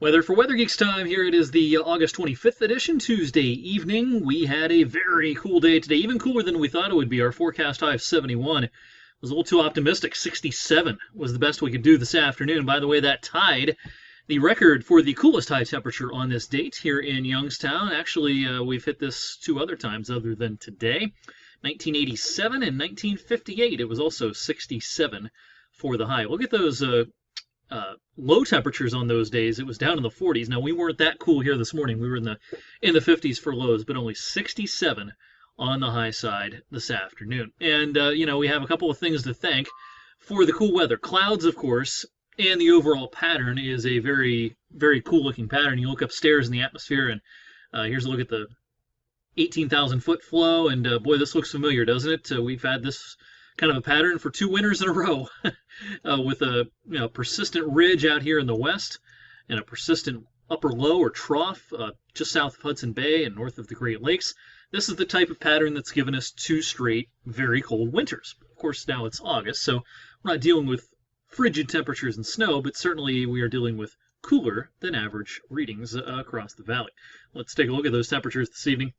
Weather for Weather Geeks time. Here it is the August 25th edition, Tuesday evening. We had a very cool day today, even cooler than we thought it would be. Our forecast high of 71 was a little too optimistic. 67 was the best we could do this afternoon. By the way, that tied the record for the coolest high temperature on this date here in Youngstown. Actually, we've hit this two other times other than today. 1987 and 1958, it was also 67 for the high. Look at those low temperatures on those days. It was down in the 40s. Now we weren't that cool here this morning. We were in the 50s for lows, but only 67 on the high side this afternoon. And we have a couple of things to thank for the cool weather. Clouds, of course, and the overall pattern is a very, very cool looking pattern. You look upstairs in the atmosphere, and here's a look at the 18,000 foot flow, and boy, this looks familiar, doesn't it? We've had this kind of a pattern for two winters in a row with a persistent ridge out here in the west and a persistent upper low or trough just south of Hudson Bay and north of the Great Lakes. This is the type of pattern that's given us two straight very cold winters. Of course, now it's August, so we're not dealing with frigid temperatures and snow, but certainly we are dealing with cooler than average readings across the valley. Let's take a look at those temperatures this evening.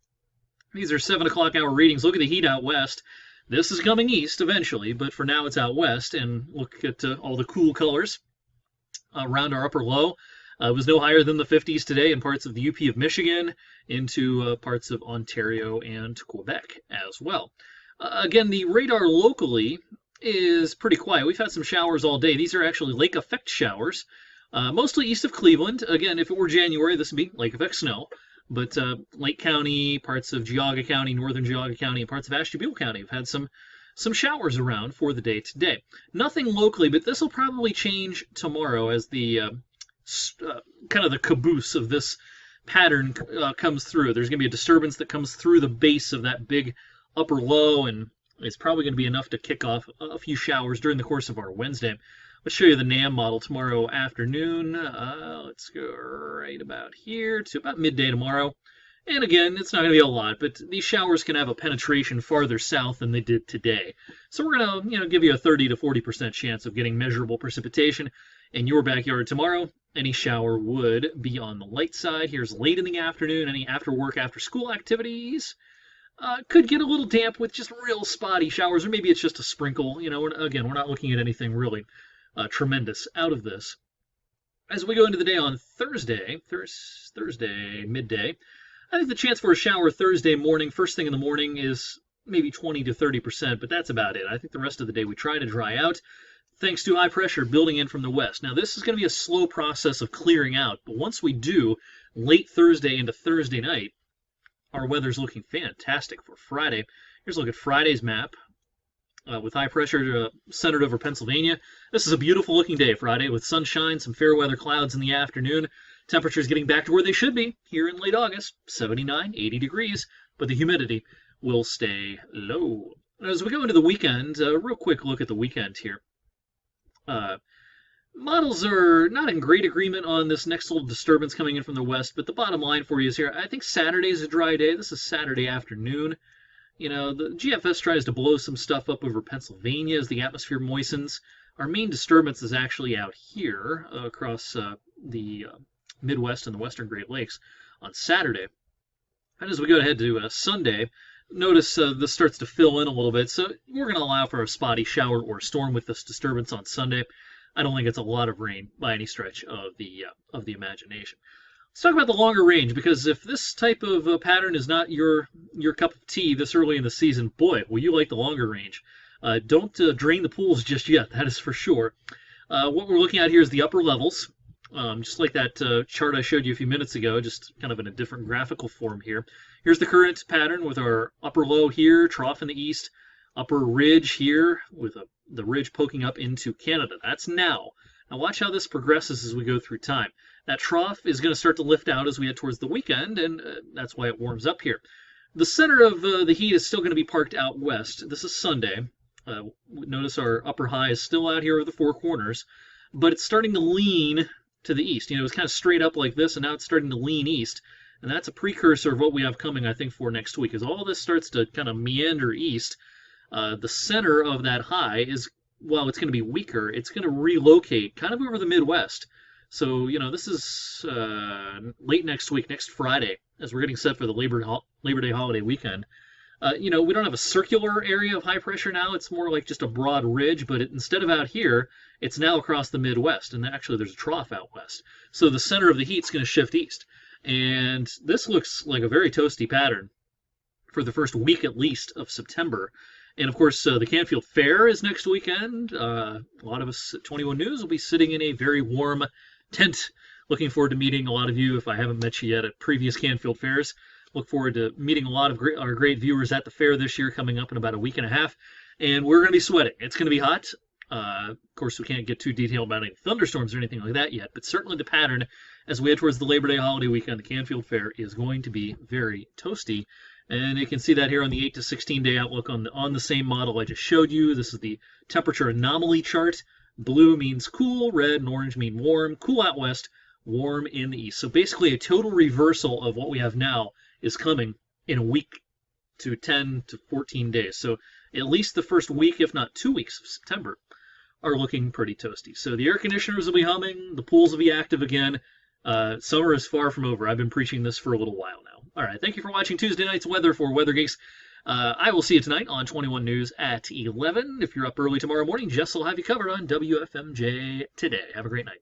These are 7 o'clock hour readings. Look at the heat out west. This is coming east eventually, but for now it's out west. And look at all the cool colors around our upper low. It was no higher than the 50s today in parts of the UP of Michigan, into parts of Ontario and Quebec as well. Again, the radar locally is pretty quiet. We've had some showers all day. These are actually lake effect showers, mostly east of Cleveland. Again, if it were January, this would be lake effect snow. But Lake County, parts of Geauga County, northern Geauga County, and parts of Ashtabula County have had some showers around for the day today. Nothing locally, but this will probably change tomorrow as the kind of the caboose of this pattern comes through. There's going to be a disturbance that comes through the base of that big upper low, and it's probably going to be enough to kick off a few showers during the course of our Wednesday. Let's show you the NAM model tomorrow afternoon. Let's go right about here to about midday tomorrow. And again, it's not going to be a lot, but these showers can have a penetration farther south than they did today. So we're going to give you a 30 to 40% chance of getting measurable precipitation in your backyard tomorrow. Any shower would be on the light side. Here's late in the afternoon. Any after work, after school activities could get a little damp with just real spotty showers, or maybe it's just a sprinkle. We're not looking at anything really tremendous out of this. As we go into the day on Thursday midday, I think the chance for a shower Thursday morning, first thing in the morning, is maybe 20 to 30%, but that's about it. I think the rest of the day we try to dry out, thanks to high pressure building in from the west. Now, this is going to be a slow process of clearing out, but once we do, late Thursday into Thursday night, our weather's looking fantastic for Friday. Here's a look at Friday's map. With high pressure centered over Pennsylvania. This is a beautiful looking day Friday with sunshine, some fair weather clouds in the afternoon. Temperatures getting back to where they should be here in late August, 79, 80 degrees, but the humidity will stay low. As we go into the weekend, real quick look at the weekend here. Models are not in great agreement on this next little disturbance coming in from the west, but the bottom line for you is here. I think Saturday's a dry day. This is Saturday afternoon. The GFS tries to blow some stuff up over Pennsylvania as the atmosphere moistens. Our main disturbance is actually out here across the Midwest and the Western Great Lakes on Saturday. And as we go ahead to Sunday, notice this starts to fill in a little bit. So we're going to allow for a spotty shower or storm with this disturbance on Sunday. I don't think it's a lot of rain by any stretch of the imagination. Let's talk about the longer range, because if this type of pattern is not your cup of tea this early in the season, boy, will you like the longer range. Don't drain the pools just yet, that is for sure. What we're looking at here is the upper levels, just like that chart I showed you a few minutes ago, just kind of in a different graphical form here. Here's the current pattern with our upper low here, trough in the east, upper ridge here with the ridge poking up into Canada. That's now. Now watch how this progresses as we go through time. That trough is going to start to lift out as we head towards the weekend, and that's why it warms up here. The center of the heat is still going to be parked out west. This is Sunday. Notice our upper high is still out here over the Four Corners, but it's starting to lean to the east. It was kind of straight up like this, and now it's starting to lean east. And that's a precursor of what we have coming, I think, for next week. As all this starts to kind of meander east, the center of that high is, while it's going to be weaker, it's going to relocate kind of over the Midwest. So, this is late next week, next Friday, as we're getting set for the Labor Day holiday weekend. We don't have a circular area of high pressure now. It's more like just a broad ridge, but instead of out here, it's now across the Midwest. And actually, there's a trough out west. So the center of the heat's going to shift east. And this looks like a very toasty pattern for the first week at least of September. And of course, the Canfield Fair is next weekend. A lot of us at 21 News will be sitting in a very warm tent. Looking forward to meeting a lot of you if I haven't met you yet at previous Canfield Fairs. Look forward to meeting a lot of our great viewers at the fair this year, coming up in about a week and a half. And we're going to be sweating. It's going to be hot. Of course, we can't get too detailed about any thunderstorms or anything like that yet, but certainly the pattern as we head towards the Labor Day holiday weekend, the Canfield Fair is going to be very toasty. And you can see that here on the 8 to 16 day outlook on the same model I just showed you. This is the temperature anomaly chart. Blue means cool, red and orange mean warm. Cool out west, warm in the east. So basically a total reversal of what we have now is coming in a week to 10 to 14 days. So at least the first week, if not 2 weeks of September, are looking pretty toasty. So the air conditioners will be humming, the pools will be active again. Summer is far from over. I've been preaching this for a little while now. All right, thank you for watching Tuesday night's weather for Weather Geeks. I will see you tonight on 21 News at 11. If you're up early tomorrow morning, Jess will have you covered on WFMJ Today. Have a great night.